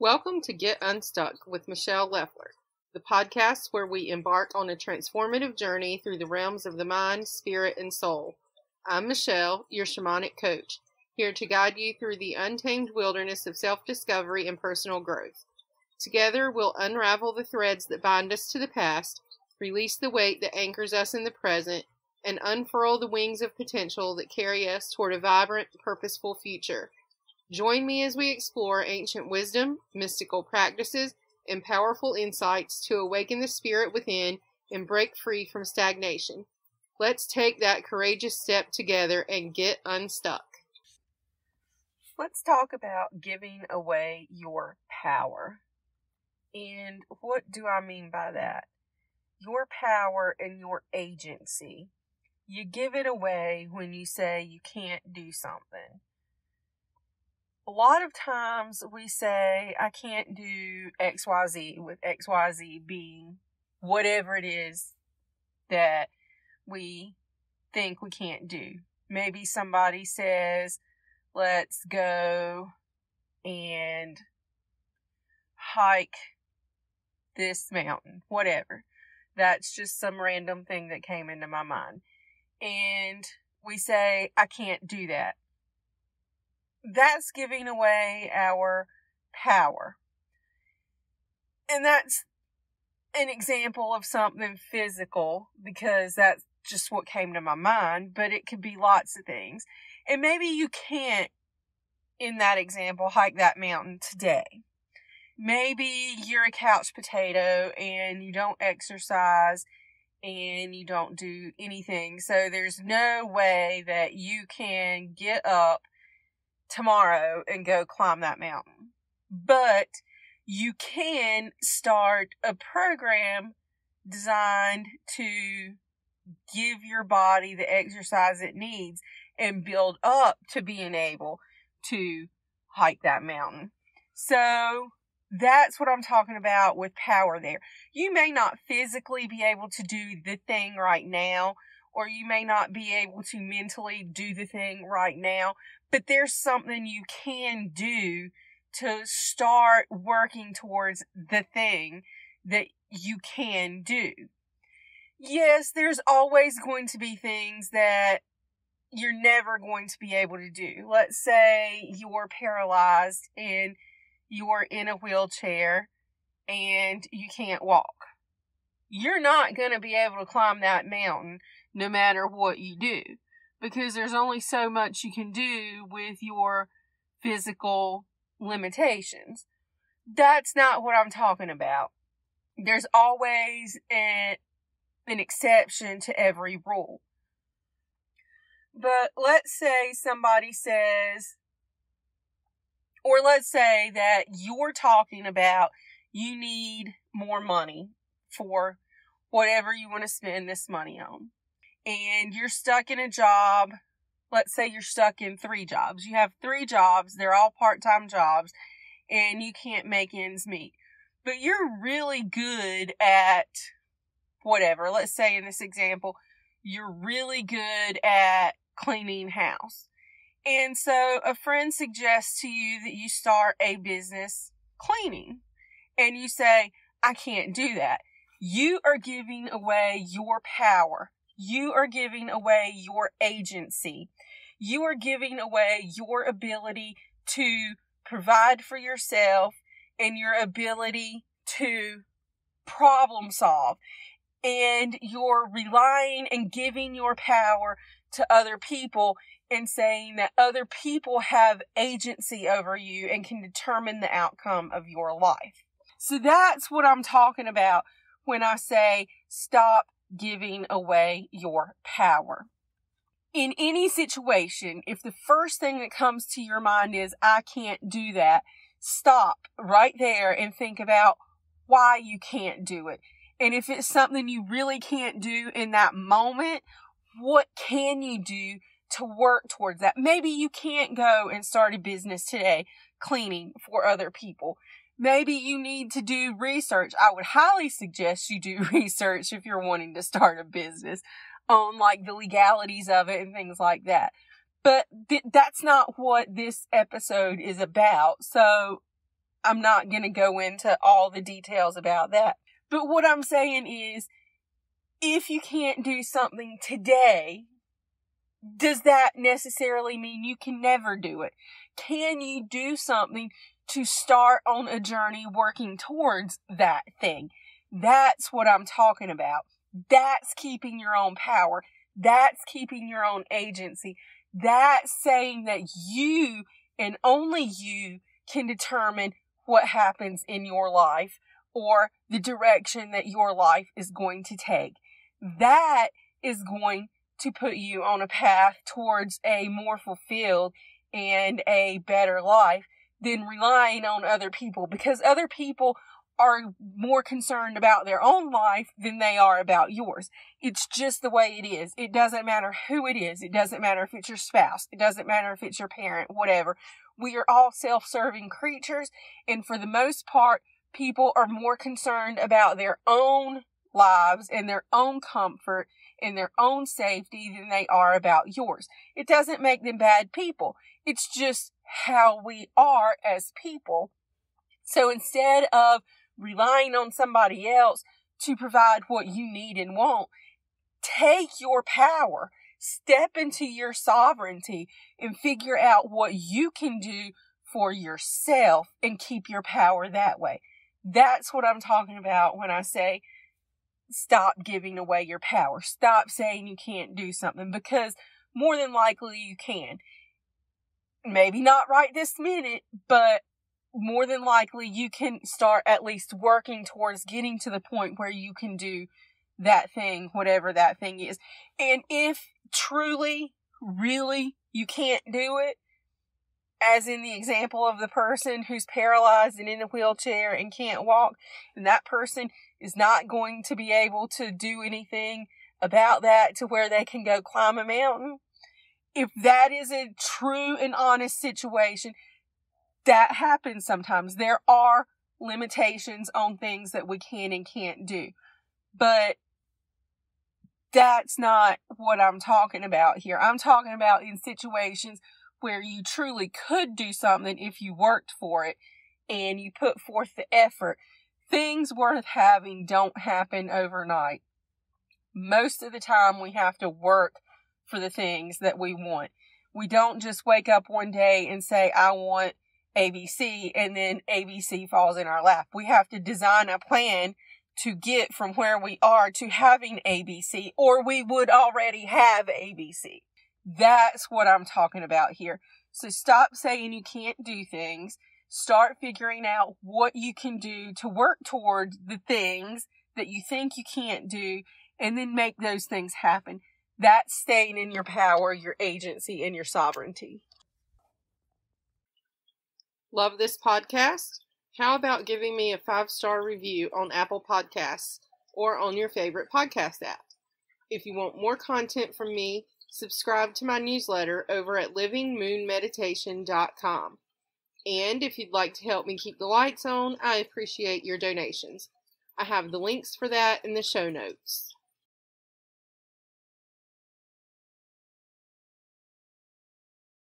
Welcome to Get Unstuck with Michelle Leffler, the podcast where we embark on a transformative journey through the realms of the mind, spirit, and soul. I'm Michelle, your shamanic coach, here to guide you through the untamed wilderness of self-discovery and personal growth. Together, we'll unravel the threads that bind us to the past, release the weight that anchors us in the present, and unfurl the wings of potential that carry us toward a vibrant, purposeful future. Join me as we explore ancient wisdom, mystical practices, and powerful insights to awaken the spirit within and break free from stagnation. Let's take that courageous step together and get unstuck. Let's talk about giving away your power. And what do I mean by that? Your power and your agency. You give it away when you say you can't do something. A lot of times we say, I can't do XYZ, with XYZ being whatever it is that we think we can't do. Maybe somebody says, let's go and hike this mountain, whatever. That's just some random thing that came into my mind. And we say, I can't do that. That's giving away our power. And that's an example of something physical because that's just what came to my mind, but it could be lots of things. And maybe you can't, in that example, hike that mountain today. Maybe you're a couch potato and you don't exercise and you don't do anything. So there's no way that you can get up tomorrow and go climb that mountain. But you can start a program designed to give your body the exercise it needs and build up to being able to hike that mountain. So that's what I'm talking about with power there. You may not physically be able to do the thing right now, or you may not be able to mentally do the thing right now, but there's something you can do to start working towards the thing that you can do. Yes, there's always going to be things that you're never going to be able to do. Let's say you're paralyzed and you're in a wheelchair and you can't walk. You're not going to be able to climb that mountain no matter what you do, because there's only so much you can do with your physical limitations. That's not what I'm talking about. There's always an exception to every rule. But let's say somebody says, or let's say that you're talking about you need more money for whatever you want to spend this money on. And you're stuck in a job. Let's say you're stuck in 3 jobs. You have 3 jobs. They're all part-time jobs. And you can't make ends meet. But you're really good at whatever. Let's say in this example, you're really good at cleaning house. And so a friend suggests to you that you start a business cleaning. And you say, I can't do that. You are giving away your power. You are giving away your agency. You are giving away your ability to provide for yourself and your ability to problem solve. And you're relying and giving your power to other people and saying that other people have agency over you and can determine the outcome of your life. So that's what I'm talking about when I say stop giving away your power. In any situation, if the first thing that comes to your mind is, I can't do that, stop right there and think about why you can't do it. And if it's something you really can't do in that moment, what can you do to work towards that? Maybe you can't go and start a business today cleaning for other people. Maybe you need to do research. I would highly suggest you do research if you're wanting to start a business on like the legalities of it and things like that. But that's not what this episode is about. So I'm not going to go into all the details about that. But what I'm saying is, if you can't do something today, does that necessarily mean you can never do it? Can you do something to start on a journey working towards that thing? That's what I'm talking about. That's keeping your own power. That's keeping your own agency. That's saying that you and only you can determine what happens in your life or the direction that your life is going to take. That is going to put you on a path towards a more fulfilled and a better life than relying on other people, because other people are more concerned about their own life than they are about yours. It's just the way it is. It doesn't matter who it is. It doesn't matter if it's your spouse. It doesn't matter if it's your parent, whatever. We are all self-serving creatures, and for the most part, people are more concerned about their own lives and their own comfort and their own safety than they are about yours. It doesn't make them bad people. It's just how we are as people. So instead of relying on somebody else to provide what you need and want, take your power, step into your sovereignty, and figure out what you can do for yourself and keep your power that way. That's what I'm talking about when I say stop giving away your power. Stop saying you can't do something, because more than likely you can. Maybe not right this minute, but more than likely you can start at least working towards getting to the point where you can do that thing, whatever that thing is. And if truly, really, you can't do it, as in the example of the person who's paralyzed and in a wheelchair and can't walk, and that person is not going to be able to do anything about that to where they can go climb a mountain. If that is a true and honest situation, that happens sometimes. There are limitations on things that we can and can't do. But that's not what I'm talking about here. I'm talking about in situations where you truly could do something if you worked for it and you put forth the effort. Things worth having don't happen overnight. Most of the time we have to work for the things that we want. We don't just wake up one day and say, I want ABC, and then ABC falls in our lap. We have to design a plan to get from where we are to having ABC, or we would already have ABC. That's what I'm talking about here. So stop saying you can't do things. Start figuring out what you can do to work toward the things that you think you can't do, and then make those things happen. That's staying in your power, your agency, and your sovereignty. Love this podcast? How about giving me a 5-star review on Apple Podcasts or on your favorite podcast app? If you want more content from me, subscribe to my newsletter over at livingmoonmeditation.com. And if you'd like to help me keep the lights on, I appreciate your donations. I have the links for that in the show notes.